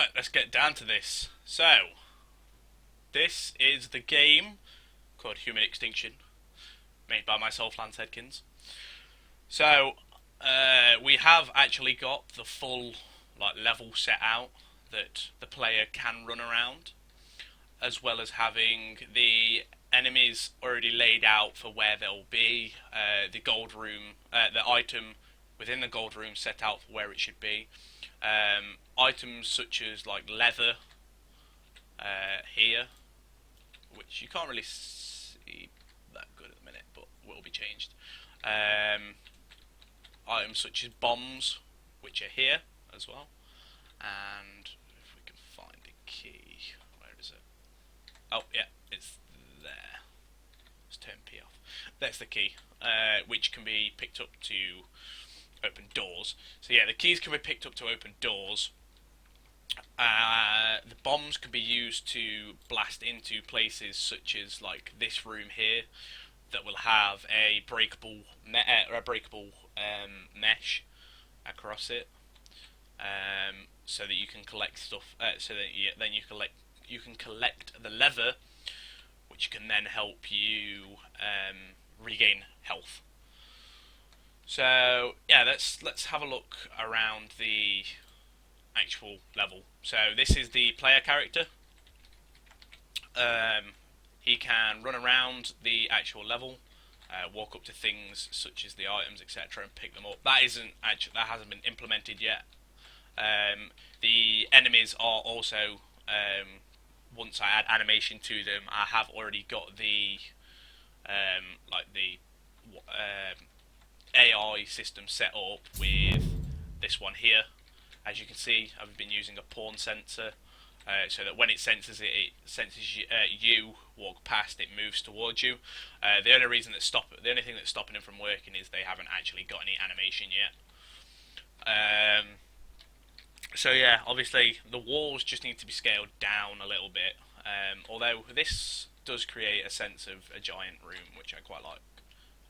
Right, let's get down to this. So, this is the game called Human Extinction, made by myself, Lance Edkins. So, we have actually got the full level set out that the player can run around, as well as having the enemies already laid out for where they'll be, the gold room, the item within the gold room set out for where it should be. Items such as leather here, which you can't really see that good at the minute, but will be changed. Items such as bombs, which are here as well. And if we can find a key, where is it? Oh, yeah, it's there. Let's turn P off. That's the key, which can be picked up to open doors. So yeah, the keys can be picked up to open doors. The bombs can be used to blast into places such as this room here that will have a breakable mesh across it, so that you can collect stuff. So that you can collect the leather, which can then help you regain health. So yeah, let's have a look around the actual level. So this is the player character. He can run around the actual level, walk up to things such as the items, etc., and pick them up. That hasn't been implemented yet. The enemies are also, once I add animation to them, I have already got the AI system set up with this one here. As you can see, I've been using a pawn sensor, so that when it senses you walk past, it moves towards you. The only thing that's stopping it from working is they haven't actually got any animation yet. So yeah, obviously the walls just need to be scaled down a little bit. Although this does create a sense of a giant room, which I quite like,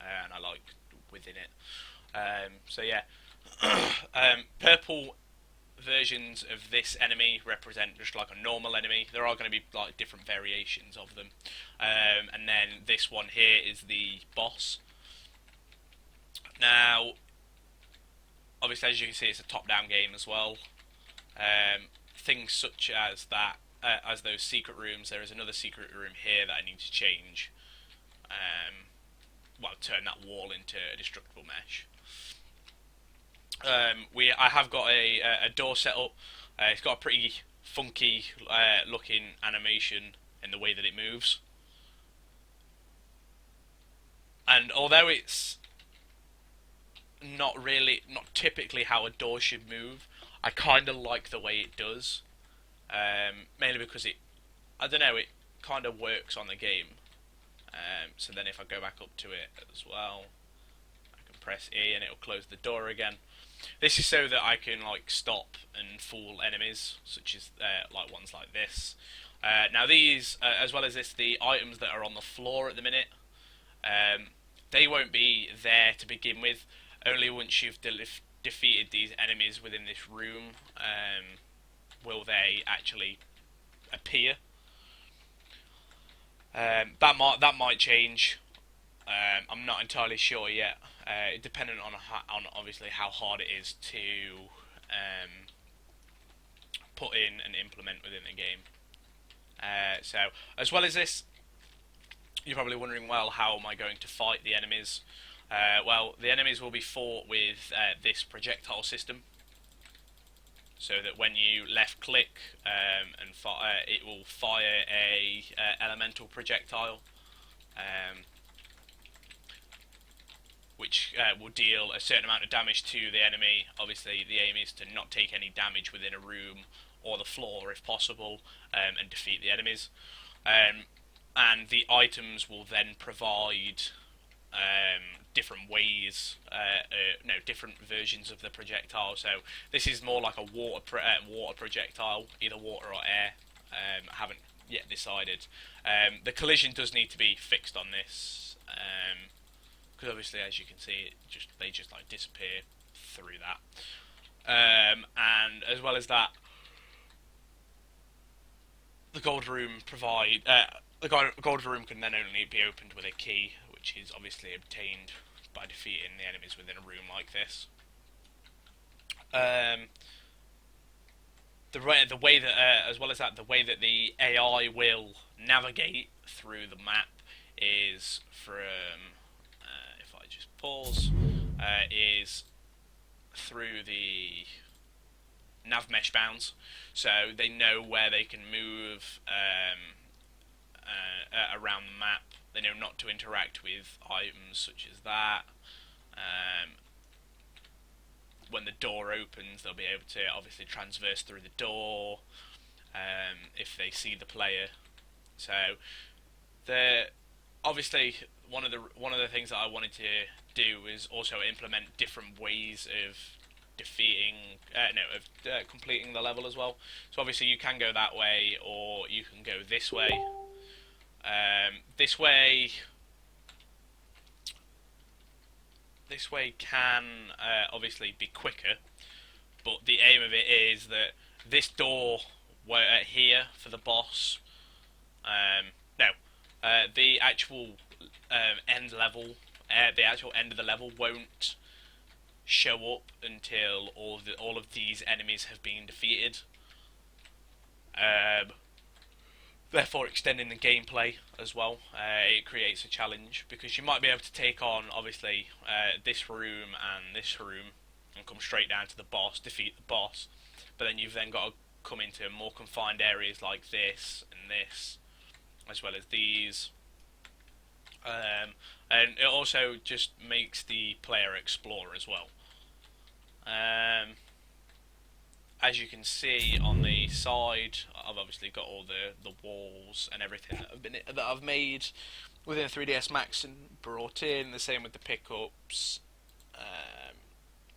and I like within it. So yeah, purple versions of this enemy represent just like a normal enemy. There are going to be different variations of them, and then this one here is the boss. Now, obviously, as you can see, it's a top-down game as well. Things such as that, as those secret rooms. There is another secret room here that I need to change. Turn that wall into a destructible mesh. I have got a door set up. It's got a pretty funky looking animation in the way that it moves. And although it's not typically how a door should move, I kind of like the way it does. Mainly because it kind of works on the game. So then if I go back up to it as well, I can press E and it'll close the door again. This is so that I can stop and fool enemies, such as ones like this. Now these, as well as this, the items that are on the floor at the minute, they won't be there to begin with. Only once you've defeated these enemies within this room will they actually appear. That might change. I'm not entirely sure yet. Depending on obviously how hard it is to put in and implement within the game. So, as well as this, you're probably wondering, well, how am I going to fight the enemies? Well, the enemies will be fought with this projectile system. So that when you left click and fire, it will fire a elemental projectile, which will deal a certain amount of damage to the enemy. Obviously, the aim is to not take any damage within a room or the floor if possible, and defeat the enemies. And the items will then provide different ways, different versions of the projectile. So this is more like a water projectile, either water or air. I haven't yet decided. The collision does need to be fixed on this, because obviously, as you can see, they just disappear through that. And as well as that, the gold room gold room can then only be opened with a key, which is obviously obtained by defeating the enemies within a room like this. Um, the way that as well as that, the way that the AI will navigate through the map is from if I just pause, is through the nav mesh bounds, so they know where they can move around the map. They know not to interact with items such as that. Um, when the door opens, they'll be able to obviously transverse through the door if they see the player. So the obviously one of the things that I wanted to do is also implement different ways of completing the level as well. So obviously you can go that way, or you can go this way. This way can obviously be quicker, but the aim of it is that this door here for the boss. No, the actual end level, the actual end of the level won't show up until all of these enemies have been defeated. Therefore, extending the gameplay as well. It creates a challenge because you might be able to take on obviously this room and this room and come straight down to the boss, defeat the boss, but then you've then got to come into more confined areas like this and this, as well as these. And it also just makes the player explore as well. As you can see on the side, I've obviously got all the walls and everything that I've made within 3ds Max and brought in. The same with the pickups,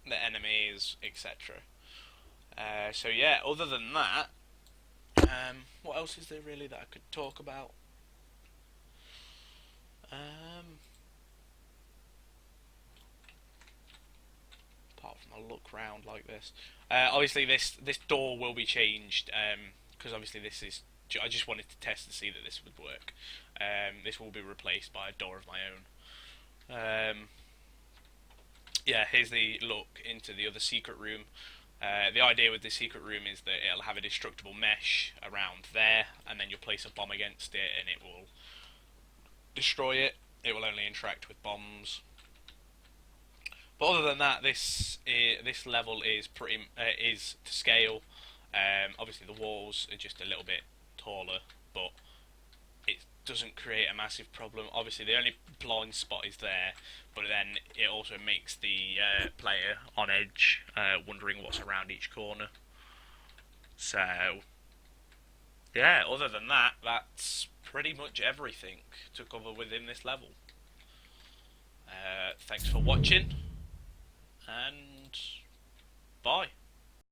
the enemies, etc. So yeah, other than that, what else is there really that I could talk about? Apart from a look round like this, obviously this door will be changed because obviously this is. I just wanted to test to see that this would work. This will be replaced by a door of my own. Yeah, here's the look into the other secret room. The idea with this secret room is that it'll have a destructible mesh around there, and then you'll place a bomb against it, and it will destroy it. It will only interact with bombs. But other than that, this level is is to scale. Obviously, the walls are just a little bit taller, but it doesn't create a massive problem. Obviously, the only blind spot is there, but then it also makes the player on edge, wondering what's around each corner. So, yeah, other than that, that's pretty much everything to cover within this level. Thanks for watching, and bye.